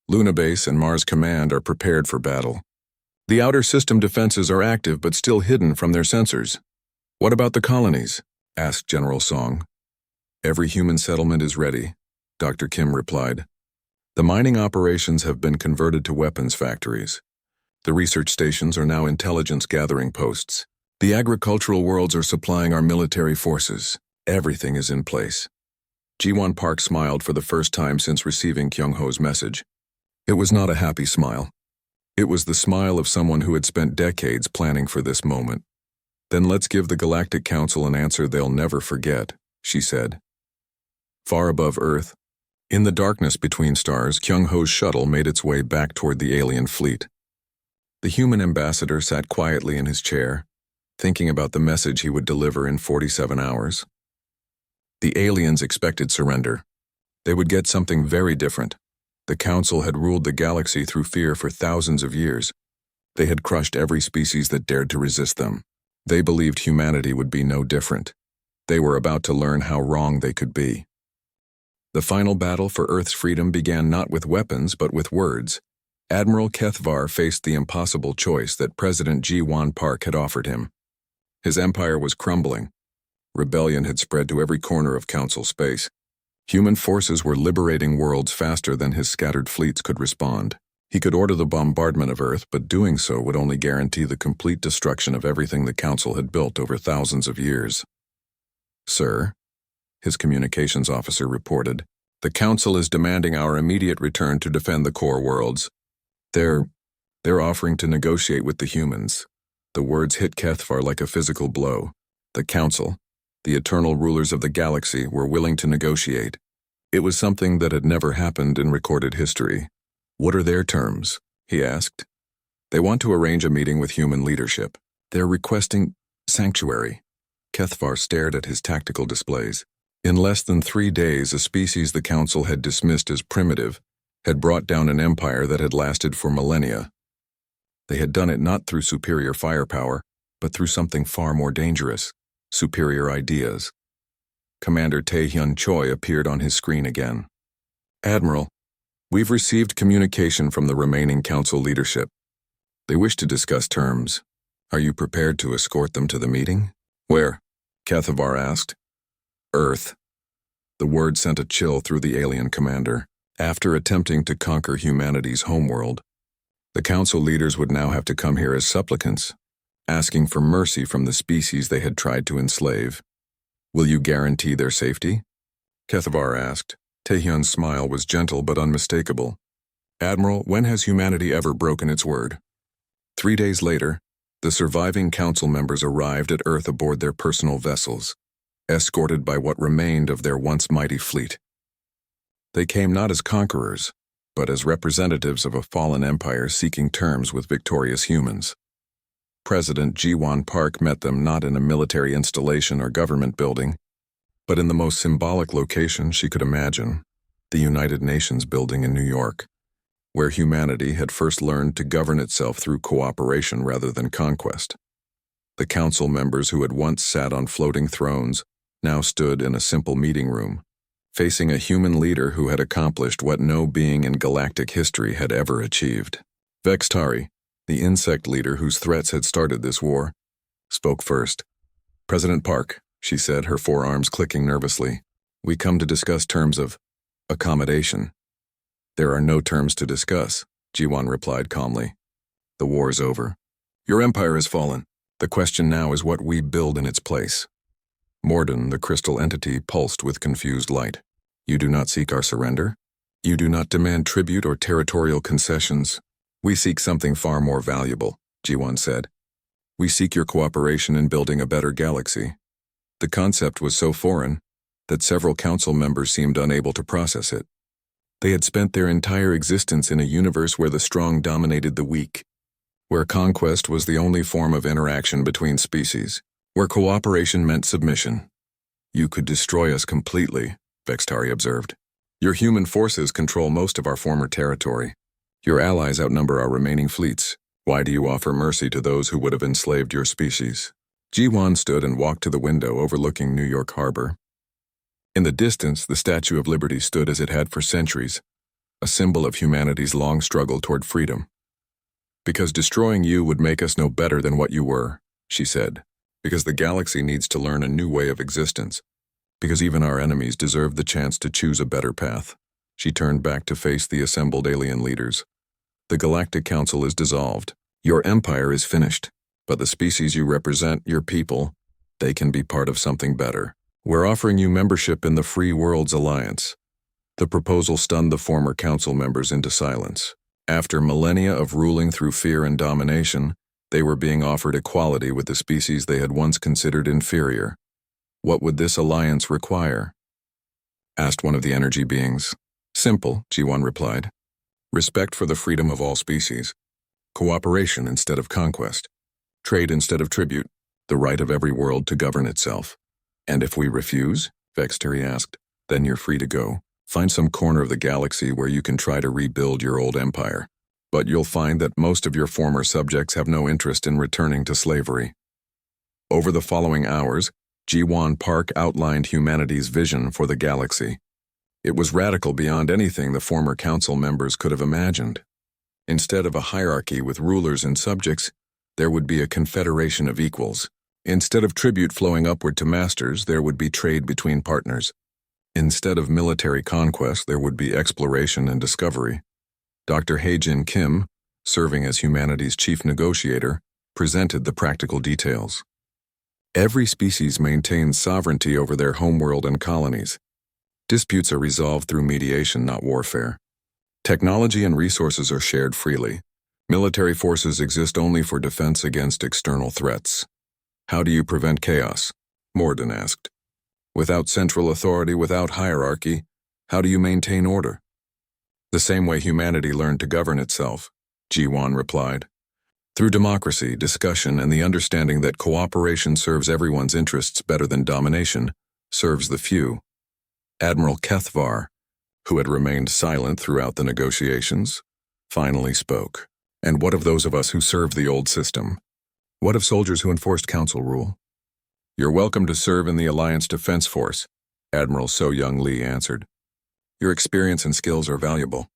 Luna Base and Mars Command are prepared for battle. The outer system defenses are active but still hidden from their sensors. What about the colonies? Asked General Song. Every human settlement is ready, Dr. Kim replied. The mining operations have been converted to weapons factories. The research stations are now intelligence gathering posts. The agricultural worlds are supplying our military forces. Everything is in place. Ji-won Park smiled for the first time since receiving Kyung-ho's message. It was not a happy smile. It was the smile of someone who had spent decades planning for this moment. Then let's give the Galactic Council an answer they'll never forget, she said. Far above Earth, in the darkness between stars, Kyung-ho's shuttle made its way back toward the alien fleet. The human ambassador sat quietly in his chair, thinking about the message he would deliver in 47 hours. The aliens expected surrender. They would get something very different. The Council had ruled the galaxy through fear for thousands of years. They had crushed every species that dared to resist them. They believed humanity would be no different. They were about to learn how wrong they could be. The final battle for Earth's freedom began not with weapons but with words. Admiral Kethvar faced the impossible choice that President Ji-won Park had offered him. His empire was crumbling. Rebellion had spread to every corner of Council space. Human forces were liberating worlds faster than his scattered fleets could respond. He could order the bombardment of Earth, but doing so would only guarantee the complete destruction of everything the Council had built over thousands of years. "Sir," his communications officer reported, "the Council is demanding our immediate return to defend the core worlds. They're offering to negotiate with the humans." The words hit Kethvar like a physical blow. The Council, the eternal rulers of the galaxy, were willing to negotiate. It was something that had never happened in recorded history. "What are their terms?" he asked. "They want to arrange a meeting with human leadership. They're requesting sanctuary." Kethvar stared at his tactical displays. In less than 3 days, a species the Council had dismissed as primitive had brought down an empire that had lasted for millennia. They had done it not through superior firepower, but through something far more dangerous: superior ideas. Commander Tae-hyun Choi appeared on his screen again. "Admiral, we've received communication from the remaining Council leadership. They wish to discuss terms. Are you prepared to escort them to the meeting?" "Where?" Kethvar asked. "Earth." The word sent a chill through the alien commander. After attempting to conquer humanity's homeworld, the Council leaders would now have to come here as supplicants, asking for mercy from the species they had tried to enslave. "Will you guarantee their safety?" Kethvar asked. Taehyun's smile was gentle but unmistakable. "Admiral, when has humanity ever broken its word?" 3 days later, the surviving Council members arrived at Earth aboard their personal vessels, escorted by what remained of their once mighty fleet. They came not as conquerors, but as representatives of a fallen empire seeking terms with victorious humans. President Ji-won Park met them not in a military installation or government building, but in the most symbolic location she could imagine, the United Nations building in New York, where humanity had first learned to govern itself through cooperation rather than conquest. The Council members who had once sat on floating thrones now stood in a simple meeting room, facing a human leader who had accomplished what no being in galactic history had ever achieved. Vextari, the insect leader whose threats had started this war, spoke first. "President Park," she said, her forearms clicking nervously, "we come to discuss terms of accommodation." "There are no terms to discuss," Ji-won replied calmly. "The war is over. Your empire has fallen. The question now is what we build in its place." Morden, the crystal entity, pulsed with confused light. "You do not seek our surrender? You do not demand tribute or territorial concessions? We seek something far more valuable," Ji-won said. "We seek your cooperation in building a better galaxy." The concept was so foreign that several Council members seemed unable to process it. They had spent their entire existence in a universe where the strong dominated the weak, where conquest was the only form of interaction between species, where cooperation meant submission. "You could destroy us completely," Vextari observed. "Your human forces control most of our former territory. Your allies outnumber our remaining fleets. Why do you offer mercy to those who would have enslaved your species?" Ji-won stood and walked to the window overlooking New York Harbor. In the distance, the Statue of Liberty stood as it had for centuries, a symbol of humanity's long struggle toward freedom. "Because destroying you would make us no better than what you were," she said. "Because the galaxy needs to learn a new way of existence. Because even our enemies deserve the chance to choose a better path." She turned back to face the assembled alien leaders. "The Galactic Council is dissolved. Your empire is finished. But the species you represent, your people, they can be part of something better. We're offering you membership in the Free Worlds Alliance." The proposal stunned the former Council members into silence. After millennia of ruling through fear and domination, they were being offered equality with the species they had once considered inferior. "What would this alliance require?" asked one of the energy beings. "Simple," Ji-won replied. "Respect for the freedom of all species. Cooperation instead of conquest. Trade instead of tribute. The right of every world to govern itself." "And if we refuse?" Vextari asked. "Then you're free to go. Find some corner of the galaxy where you can try to rebuild your old empire. But you'll find that most of your former subjects have no interest in returning to slavery." Over the following hours, Ji-won Park outlined humanity's vision for the galaxy. It was radical beyond anything the former Council members could have imagined. Instead of a hierarchy with rulers and subjects, there would be a confederation of equals. Instead of tribute flowing upward to masters, there would be trade between partners. Instead of military conquest, there would be exploration and discovery. Dr. Hae-Jin Kim, serving as humanity's chief negotiator, presented the practical details. Every species maintains sovereignty over their homeworld and colonies. Disputes are resolved through mediation, not warfare. Technology and resources are shared freely. Military forces exist only for defense against external threats. How do you prevent chaos? Morden asked. Without central authority, without hierarchy, how do you maintain order? The same way humanity learned to govern itself, Ji-won replied. Through democracy, discussion, and the understanding that cooperation serves everyone's interests better than domination, serves the few. Admiral Kethvar, who had remained silent throughout the negotiations, finally spoke. And what of those of us who served the old system? What of soldiers who enforced council rule? You're welcome to serve in the Alliance Defense Force, Admiral So-Young Lee answered. Your experience and skills are valuable.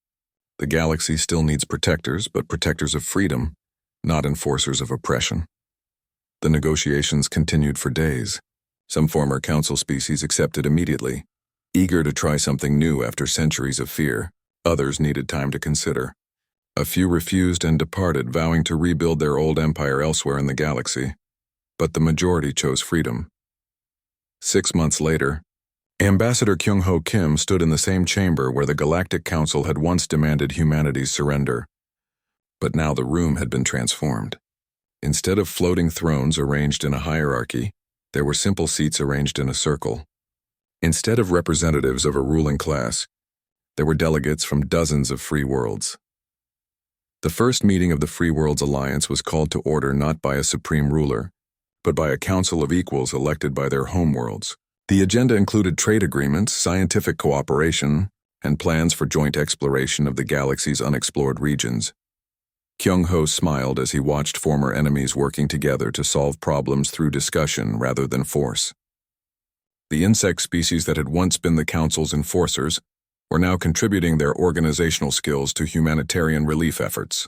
The galaxy still needs protectors, but protectors of freedom, not enforcers of oppression. The negotiations continued for days. Some former council species accepted immediately, eager to try something new after centuries of fear. Others needed time to consider. A few refused and departed, vowing to rebuild their old empire elsewhere in the galaxy. But the majority chose freedom. 6 months later, Ambassador Kyung-ho Kim stood in the same chamber where the Galactic Council had once demanded humanity's surrender. But now the room had been transformed. Instead of floating thrones arranged in a hierarchy, there were simple seats arranged in a circle. Instead of representatives of a ruling class, there were delegates from dozens of free worlds. The first meeting of the Free Worlds Alliance was called to order not by a supreme ruler, but by a council of equals elected by their homeworlds. The agenda included trade agreements, scientific cooperation, and plans for joint exploration of the galaxy's unexplored regions. Kyung-ho smiled as he watched former enemies working together to solve problems through discussion rather than force. The insect species that had once been the council's enforcers were now contributing their organizational skills to humanitarian relief efforts.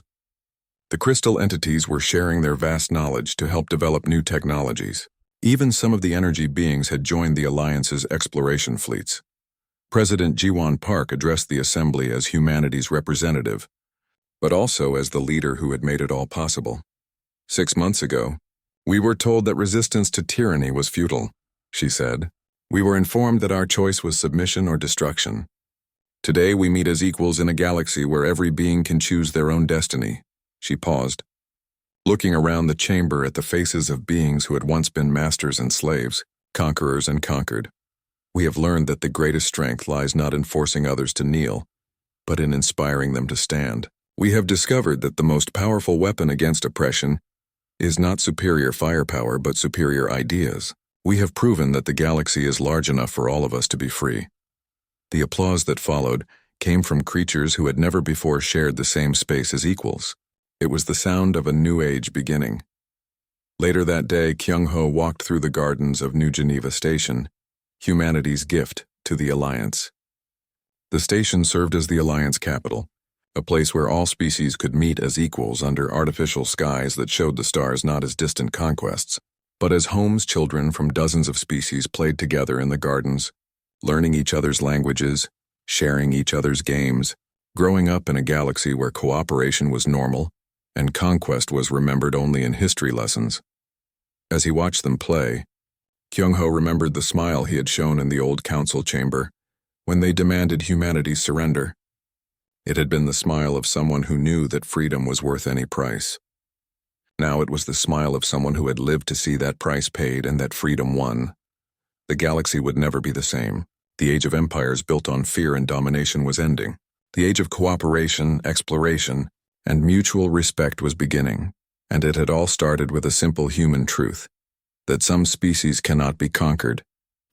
The crystal entities were sharing their vast knowledge to help develop new technologies. Even some of the energy beings had joined the Alliance's exploration fleets. President Ji-won Park addressed the assembly as humanity's representative, but also as the leader who had made it all possible. 6 months ago, we were told that resistance to tyranny was futile, she said. We were informed that our choice was submission or destruction. Today we meet as equals in a galaxy where every being can choose their own destiny. She paused, looking around the chamber at the faces of beings who had once been masters and slaves, conquerors and conquered. We have learned that the greatest strength lies not in forcing others to kneel, but in inspiring them to stand. We have discovered that the most powerful weapon against oppression is not superior firepower but superior ideas. We have proven that the galaxy is large enough for all of us to be free. The applause that followed came from creatures who had never before shared the same space as equals. It was the sound of a new age beginning. Later that day, Kyung-ho walked through the gardens of New Geneva Station, humanity's gift to the Alliance. The station served as the Alliance capital, a place where all species could meet as equals under artificial skies that showed the stars not as distant conquests, but as homes. Children from dozens of species played together in the gardens, learning each other's languages, sharing each other's games, growing up in a galaxy where cooperation was normal and conquest was remembered only in history lessons. As he watched them play, Kyung-ho remembered the smile he had shown in the old council chamber when they demanded humanity's surrender. It had been the smile of someone who knew that freedom was worth any price. Now it was the smile of someone who had lived to see that price paid and that freedom won. The galaxy would never be the same. The age of empires built on fear and domination was ending. The age of cooperation, exploration, and mutual respect was beginning, and it had all started with a simple human truth, that some species cannot be conquered,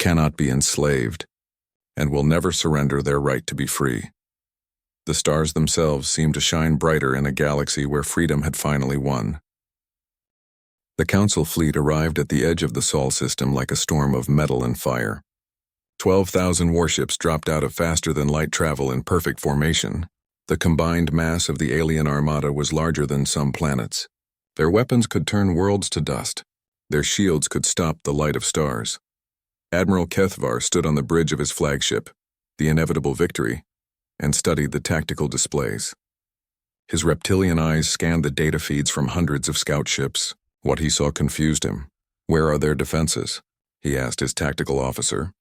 cannot be enslaved, and will never surrender their right to be free. The stars themselves seemed to shine brighter in a galaxy where freedom had finally won. The Council fleet arrived at the edge of the Sol system like a storm of metal and fire. 12,000 warships dropped out of faster-than-light travel in perfect formation. The combined mass of the alien armada was larger than some planets. Their weapons could turn worlds to dust. Their shields could stop the light of stars. Admiral Kethvar stood on the bridge of his flagship, the inevitable Victory, and studied the tactical displays. His reptilian eyes scanned the data feeds from hundreds of scout ships. What he saw confused him. "Where are their defenses?" he asked his tactical officer.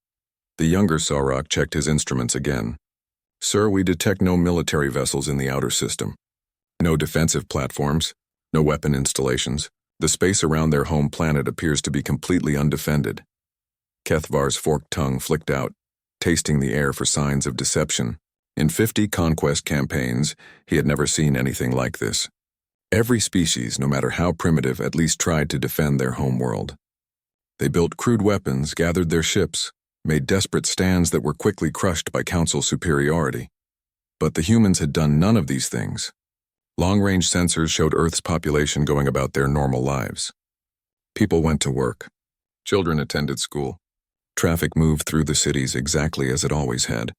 The younger Saurak checked his instruments again. "Sir, we detect no military vessels in the outer system. No defensive platforms, no weapon installations. The space around their home planet appears to be completely undefended." Kethvar's forked tongue flicked out, tasting the air for signs of deception. In 50 conquest campaigns, he had never seen anything like this. Every species, no matter how primitive, at least tried to defend their home world. They built crude weapons, gathered their ships, made desperate stands that were quickly crushed by Council superiority. But the humans had done none of these things. Long-range sensors showed Earth's population going about their normal lives. People went to work. Children attended school. Traffic moved through the cities exactly as it always had.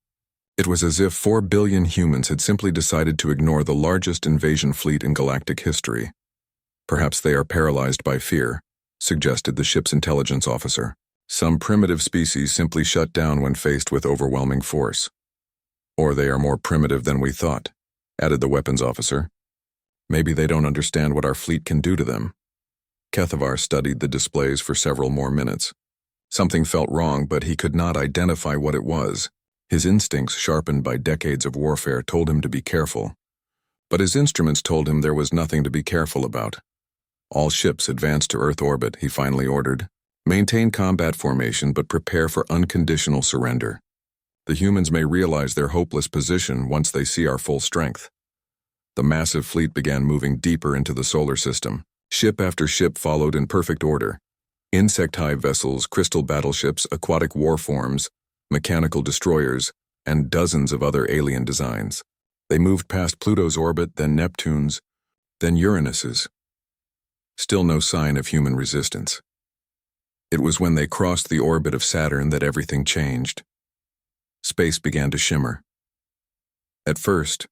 It was as if 4 billion humans had simply decided to ignore the largest invasion fleet in galactic history. "Perhaps they are paralyzed by fear," suggested the ship's intelligence officer. "Some primitive species simply shut down when faced with overwhelming force." "Or they are more primitive than we thought," added the weapons officer. "Maybe they don't understand what our fleet can do to them." Kethvar studied the displays for several more minutes. Something felt wrong, but he could not identify what it was. His instincts, sharpened by decades of warfare, told him to be careful. But his instruments told him there was nothing to be careful about. "All ships advance to Earth orbit," he finally ordered. "Maintain combat formation, but prepare for unconditional surrender. The humans may realize their hopeless position once they see our full strength." The massive fleet began moving deeper into the solar system. Ship after ship followed in perfect order. Insect hive vessels, crystal battleships, aquatic warforms, mechanical destroyers, and dozens of other alien designs. They moved past Pluto's orbit, then Neptune's, then Uranus's. Still no sign of human resistance. It was when they crossed the orbit of Saturn that everything changed. Space began to shimmer. At first,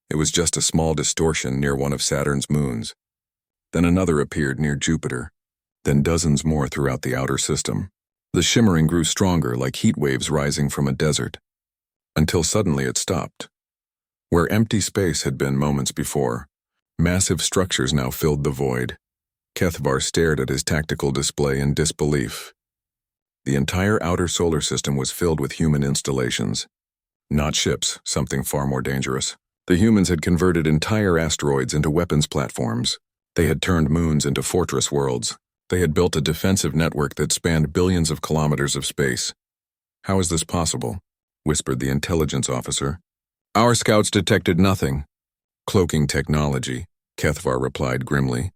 it was just a small distortion near one of Saturn's moons. Then another appeared near Jupiter, then dozens more throughout the outer system. The shimmering grew stronger, like heat waves rising from a desert, until suddenly it stopped. Where empty space had been moments before, massive structures now filled the void. Kethvar stared at his tactical display in disbelief. The entire outer solar system was filled with human installations. Not ships, something far more dangerous. The humans had converted entire asteroids into weapons platforms. They had turned moons into fortress worlds. They had built a defensive network that spanned billions of kilometers of space. "How is this possible?" whispered the intelligence officer. "Our scouts detected nothing." "Cloaking technology," Kethvar replied grimly.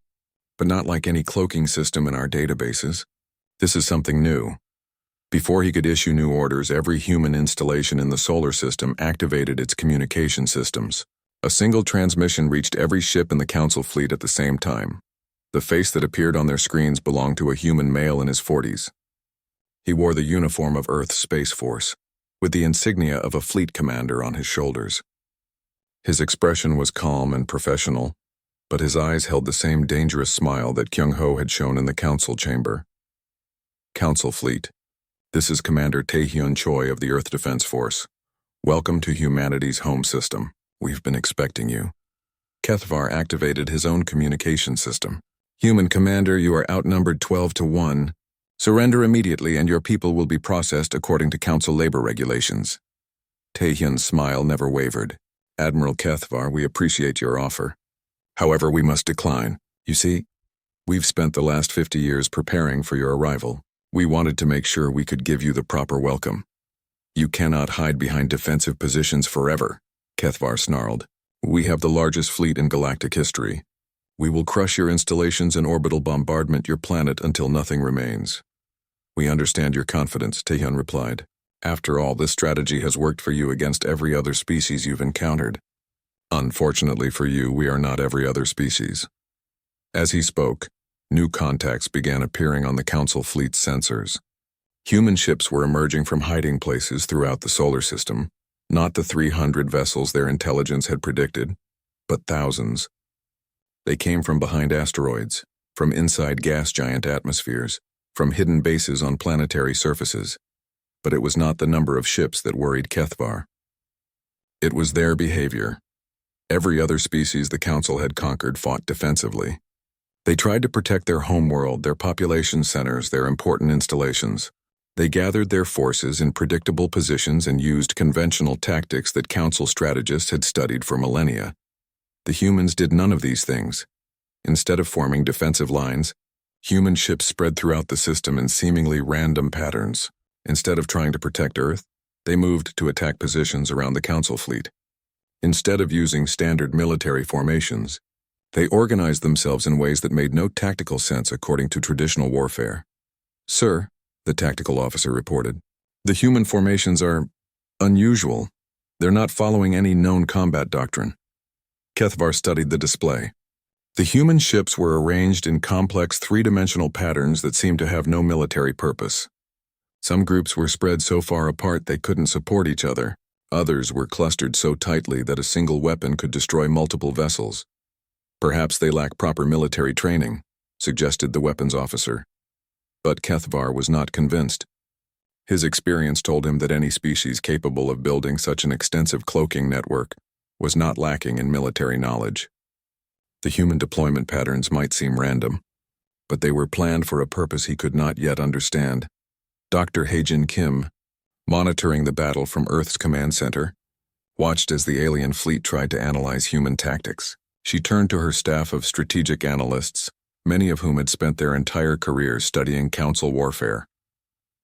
"But not like any cloaking system in our databases. This is something new." Before he could issue new orders, every human installation in the solar system activated its communication systems. A single transmission reached every ship in the Council fleet at the same time. The face that appeared on their screens belonged to a human male in his 40s. He wore the uniform of Earth's Space Force, with the insignia of a fleet commander on his shoulders. His expression was calm and professional, but his eyes held the same dangerous smile that Kyung-ho had shown in the Council chamber. "Council Fleet, this is Commander Taehyun Choi of the Earth Defense Force. Welcome to humanity's home system. We've been expecting you." Kethvar activated his own communication system. "Human Commander, you are outnumbered 12 to 1. Surrender immediately and your people will be processed according to Council labor regulations." Taehyun's smile never wavered. "Admiral Kethvar, we appreciate your offer. However, we must decline. You see, we've spent the last 50 years preparing for your arrival. We wanted to make sure we could give you the proper welcome. You cannot hide behind defensive positions forever," Kethvar snarled. "We have the largest fleet in galactic history. We will crush your installations and orbital bombardment your planet until nothing remains." "We understand your confidence," Taehyun replied. "After all, this strategy has worked for you against every other species you've encountered. Unfortunately for you, we are not every other species." As he spoke, new contacts began appearing on the Council fleet's sensors. Human ships were emerging from hiding places throughout the solar system, not the 300 vessels their intelligence had predicted, but thousands. They came from behind asteroids, from inside gas giant atmospheres, from hidden bases on planetary surfaces. But it was not the number of ships that worried Kethvar. It was their behavior. Every other species the Council had conquered fought defensively. They tried to protect their homeworld, their population centers, their important installations. They gathered their forces in predictable positions and used conventional tactics that Council strategists had studied for millennia. The humans did none of these things. Instead of forming defensive lines, human ships spread throughout the system in seemingly random patterns. Instead of trying to protect Earth, they moved to attack positions around the Council fleet. Instead of using standard military formations, they organized themselves in ways that made no tactical sense according to traditional warfare. "Sir," the tactical officer reported, "the human formations are unusual. They're not following any known combat doctrine." Kethvar studied the display. The human ships were arranged in complex three-dimensional patterns that seemed to have no military purpose. Some groups were spread so far apart they couldn't support each other. Others were clustered so tightly that a single weapon could destroy multiple vessels. "Perhaps they lack proper military training," suggested the weapons officer. But Kethvar was not convinced. His experience told him that any species capable of building such an extensive cloaking network was not lacking in military knowledge. The human deployment patterns might seem random, but they were planned for a purpose he could not yet understand. Dr. Haejin Kim, monitoring the battle from Earth's command center, watched as the alien fleet tried to analyze human tactics. She turned to her staff of strategic analysts, many of whom had spent their entire careers studying Council warfare.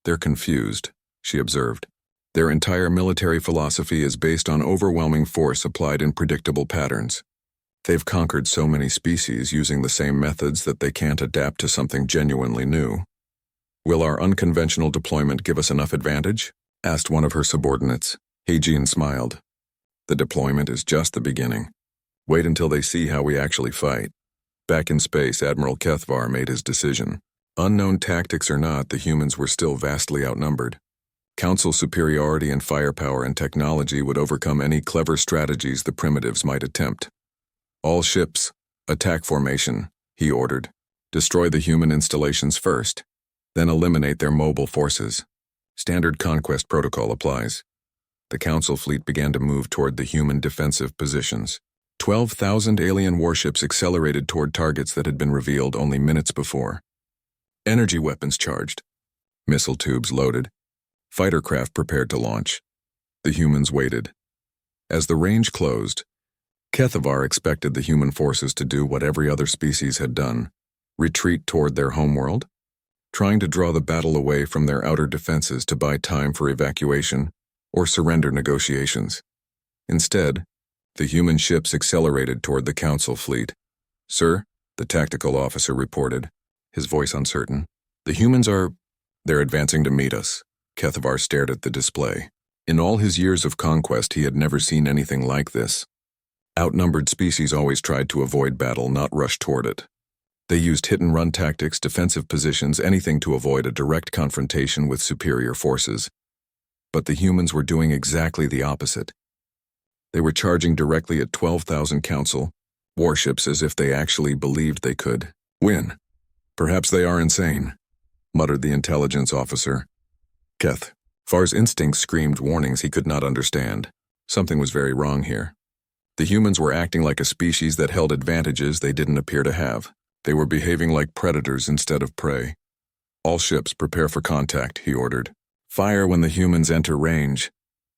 "They're confused," she observed. "Their entire military philosophy is based on overwhelming force applied in predictable patterns. They've conquered so many species using the same methods that they can't adapt to something genuinely new." "Will our unconventional deployment give us enough advantage?" asked one of her subordinates. Haejin smiled. "The deployment is just the beginning. Wait until they see how we actually fight." Back in space, Admiral Kethvar made his decision. Unknown tactics or not, the humans were still vastly outnumbered. Council superiority in firepower and technology would overcome any clever strategies the primitives might attempt. "All ships, attack formation," he ordered. "Destroy the human installations first, then eliminate their mobile forces. Standard conquest protocol applies." The Council fleet began to move toward the human defensive positions. 12,000 alien warships accelerated toward targets that had been revealed only minutes before. Energy weapons charged, missile tubes loaded, fighter craft prepared to launch. The humans waited. As the range closed, Kethvar expected the human forces to do what every other species had done: retreat toward their homeworld, trying to draw the battle away from their outer defenses to buy time for evacuation or surrender negotiations. Instead, the human ships accelerated toward the Council fleet. "Sir," the tactical officer reported, his voice uncertain, "they're advancing to meet us." Kethvar stared at the display. In all his years of conquest, he had never seen anything like this. Outnumbered species always tried to avoid battle, not rush toward it. They used hit-and-run tactics, defensive positions, anything to avoid a direct confrontation with superior forces. But the humans were doing exactly the opposite. They were charging directly at 12,000 Council warships as if they actually believed they could win. "Perhaps they are insane," muttered the intelligence officer. Kethvar's instincts screamed warnings he could not understand. Something was very wrong here. The humans were acting like a species that held advantages they didn't appear to have. They were behaving like predators instead of prey. "All ships prepare for contact," he ordered. "Fire when the humans enter range."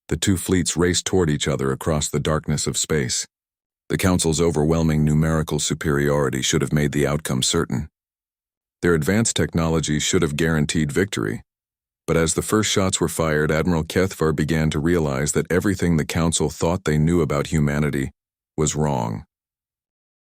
The two fleets raced toward each other across the darkness of space. The Council's overwhelming numerical superiority should have made the outcome certain. Their advanced technology should have guaranteed victory. But as the first shots were fired, Admiral Kethvar began to realize that everything the Council thought they knew about humanity was wrong.